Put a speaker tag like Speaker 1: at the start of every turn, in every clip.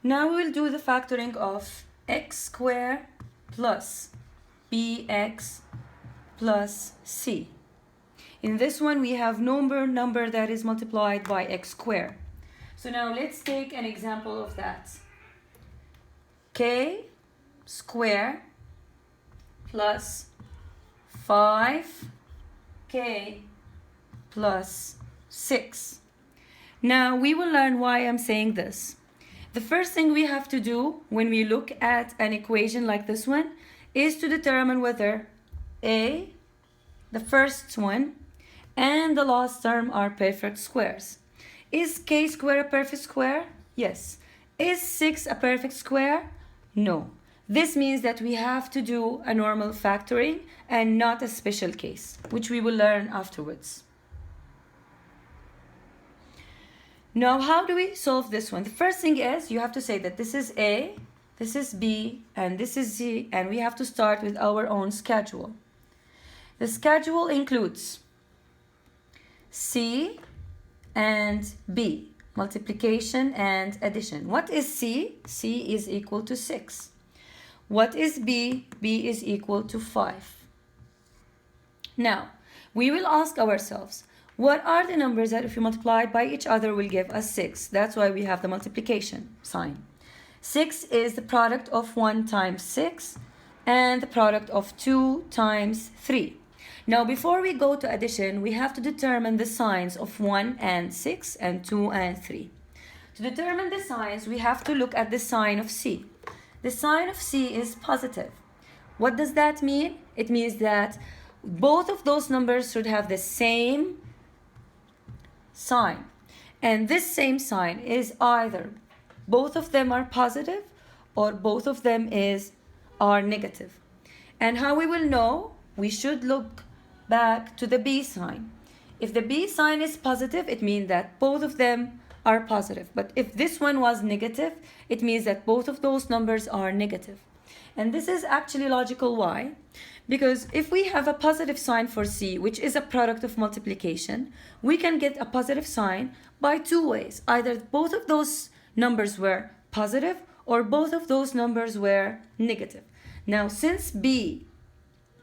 Speaker 1: Now we will do the factoring of x squared plus bx plus c. In this one, we have number that is multiplied by x squared. So now let's take an example of that. K squared plus 5k plus 6. Now we will learn why I'm saying this. The first thing we have to do when we look at an equation like this one is to determine whether a, the first one, and the last term are perfect squares. Is k squared a perfect square? Yes. Is 6 a perfect square? No. This means that we have to do a normal factoring and not a special case, which we will learn afterwards. Now, how do we solve this one? The first thing is you have to say that this is A, this is B, and this is C, and we have to start with our own schedule. The schedule includes C and B, multiplication and addition. What is C? C is equal to 6. What is B? B is equal to 5. Now, we will ask ourselves, what are the numbers that if we multiply by each other will give us 6? That's why we have the multiplication sign. 6 is the product of 1 times 6 and the product of 2 times 3. Now, before we go to addition, we have to determine the signs of 1 and 6 and 2 and 3. To determine the signs, we have to look at the sign of C. The sign of C is positive. What does that mean? It means that both of those numbers should have the same sign. And this same sign is either both of them are positive or both of them are negative. And how we will know? We should look back to the B sign. If the B sign is positive, it means that both of them are positive. But if this one was negative, it means that both of those numbers are negative. And this is actually logical. Why? Because if we have a positive sign for C, which is a product of multiplication, we can get a positive sign by two ways. Either both of those numbers were positive or both of those numbers were negative. Now, since B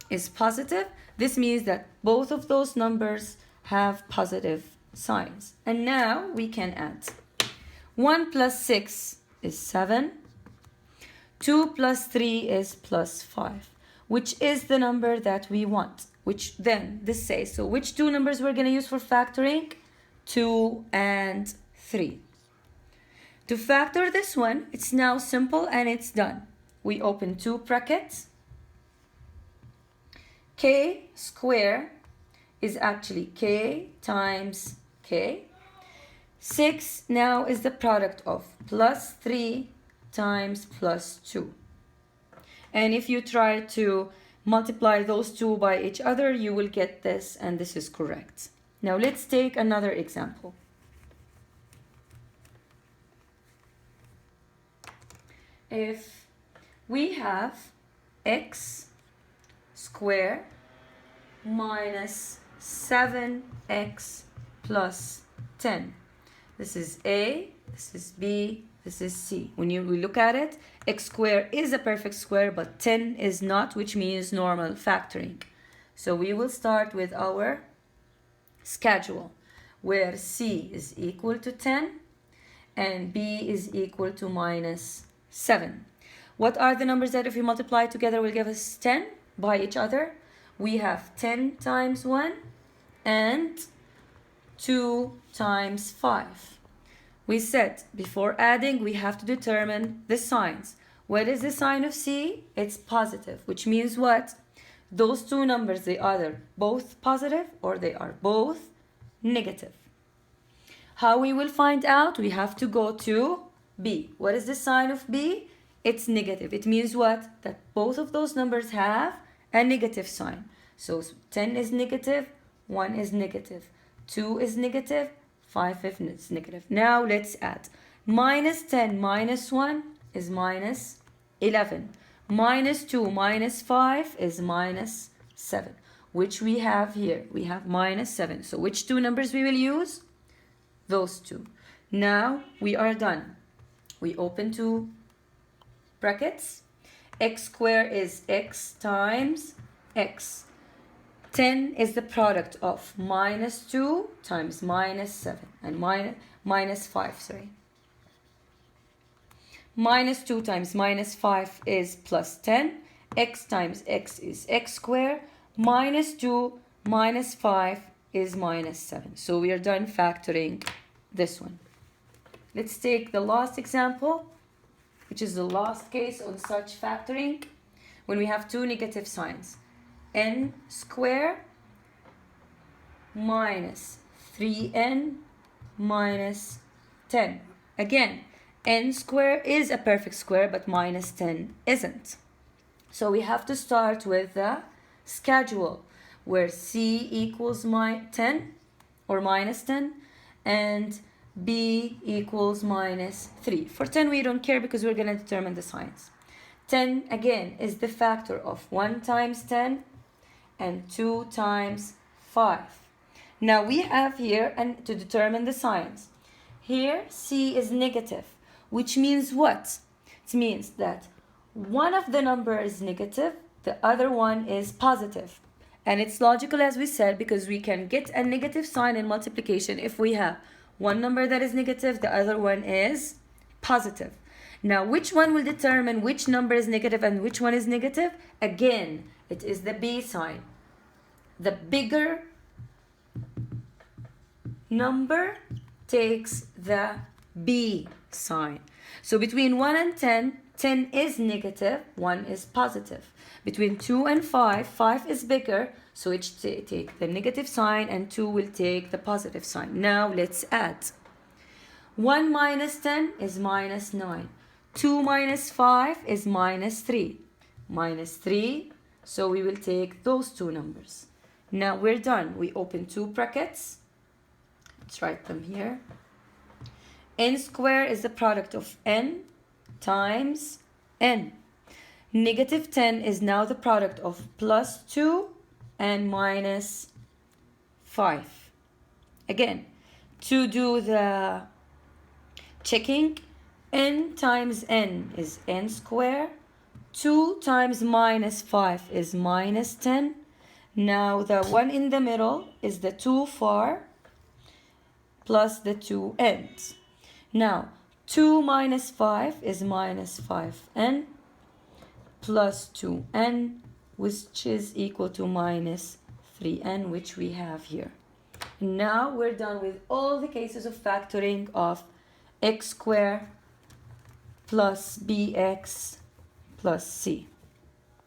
Speaker 1: is positive, this means that both of those numbers have positive signs. And now we can add. 1 plus 6 is 7. 2 plus 3 is plus 5, which is the number that we want, which then this says, so which two numbers we're going to use for factoring? 2 and 3. To factor this one, it's now simple and it's done. We open two brackets. K squared is actually K times K. 6 now is the product of plus 3 times plus 2. And if you try to multiply those two by each other, you will get this, and this is correct. Now let's take another example. If we have x squared minus 7x plus 10. This is A, this is B, this is C. When we look at it, x squared is a perfect square, but 10 is not, which means normal factoring. So we will start with our schedule, where C is equal to 10 and B is equal to minus 7. What are the numbers that if we multiply together will give us 10 by each other? We have 10 times 1 and 2 times 5. We said before adding, we have to determine the signs. What is the sign of C? It's positive, which means what? Those two numbers, they are either both positive or they are both negative. How we will find out? We have to go to B. What is the sign of B? It's negative. It means what? That both of those numbers have a negative sign. So 10 is negative, 1 is negative, 2 is negative, 5 is negative. Now let's add. Minus 10 minus 1 is minus 11. Minus 2 minus 5 is minus 7, which we have here. We have minus 7. So which two numbers we will use? Those two. Now we are done. We open two brackets. X squared is x times x. 10 is the product of minus 2 times minus 7 and minus 5, sorry. Minus 2 times minus 5 is plus 10. X times x is x squared. Minus 2 minus 5 is minus 7. So we are done factoring this one. Let's take the last example, which is the last case on such factoring, when we have two negative signs. N squared minus 3n minus 10. Again, n squared is a perfect square, but minus 10 isn't. So we have to start with the schedule, where c equals 10 or minus 10 and b equals minus 3. For 10 we don't care because we're going to determine the signs. 10 again is the factor of 1 times 10 and 2 times 5. Now we have here, and to determine the signs, here c is negative, which means what? It means that one of the numbers is negative, the other one is positive. And it's logical, as we said, because we can get a negative sign in multiplication if we have one number that is negative, the other one is positive. Now, which one will determine which number is negative and which one is negative? Again, it is the B sign. The bigger number takes the B sign. So between 1 and 10, 10 is negative, 1 is positive. Between 2 and 5, 5 is bigger, so it take the negative sign and 2 will take the positive sign. Now let's add. 1 minus 10 is minus 9. 2 minus 5 is minus 3. Minus 3, so we will take those two numbers. Now we're done. We open two brackets. Let's write them here. N squared is the product of n times n. Negative 10 is now the product of plus 2 and minus 5. Again, to do the checking, n times n is n squared. 2 times minus 5 is minus 10. Now the one in the middle is the 2 far plus the 2 ends. Now 2 minus 5 is minus 5n plus 2n, which is equal to minus 3n, which we have here. Now we're done with all the cases of factoring of x squared plus bx plus c.